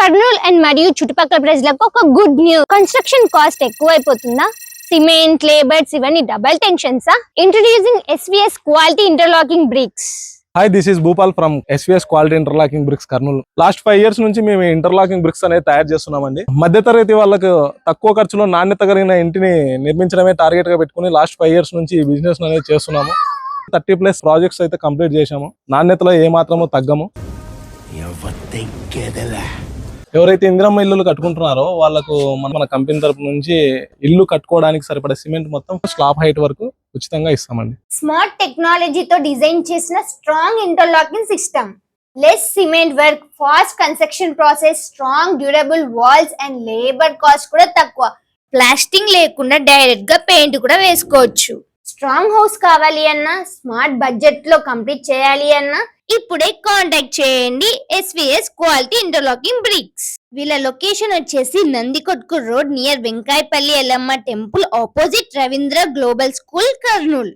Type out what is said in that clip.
Kurnool and మరియు చుట్టుపక్కల ప్రజలకు ఒక గుడ్ న్యూస్. కన్స్ట్రక్షన్ కాస్ట్ ఎక్కువైపోతుందా? సిమెంట్, లేబర్స్ ఇవన్నీ డబల్ టెన్షన్సా? Introducing SVS quality interlocking bricks. Hi, this is Bhupal from SVS quality interlocking bricks Kurnool. Last 5 years నుంచి మేము ఇంటర్లాకింగ్ బ్రిక్స్ అనేది తయారు చేస్తున్నామండి. మధ్యతరగతి వాళ్ళకు తక్కువ ఖర్చులో నాణ్యత కలిగిన ఇంటిని నిర్మించడమే టార్గెట్ గా పెట్టుకుని లాస్ట్ 5 years నుంచి ఈ బిజినెస్ అనేది చేస్తున్నాము. 30+ ప్రాజెక్ట్స్ అయితే కంప్లీట్ చేశాము. నాణ్యతలో ఏ మాత్రమూ తగ్గము. ఎవరైతే ఇందిరమ్మ ఇల్లులు కట్టుకుంటున్నారో వాళ్ళకు మన కంపెనీ తరపు నుంచి ఇల్లు కట్టుకోవడానికి సరిపడే సిమెంట్ మొత్తం స్లాబ్ హైట్ వరకు ఉచితంగా ఇస్తామండి. స్మార్ట్ టెక్నాలజీతో డిజైన్ చేసిన strong interlocking system. Less cement work, fast construction process, strong durable walls and labour cost కూడా తక్కువ. ప్లాస్టింగ్ లేకుండా డైరెక్ట్ గా పెయింట్ కూడా వేసుకోవచ్చు. స్ట్రాంగ్ హౌస్ కావాలి అన్నా, స్మార్ట్ బడ్జెట్ లో కంప్లీట్ చేయాలి అన్నా ఇప్పుడే కాంటాక్ట్ చేయండి SVS క్వాలిటీ ఇంటర్లాకింగ్ బ్రిక్స్. వీళ్ళ లొకేషన్ వచ్చేసి Nandikotkur road near Venkayapalli Yellamma temple opposite Ravindra global school Kurnool.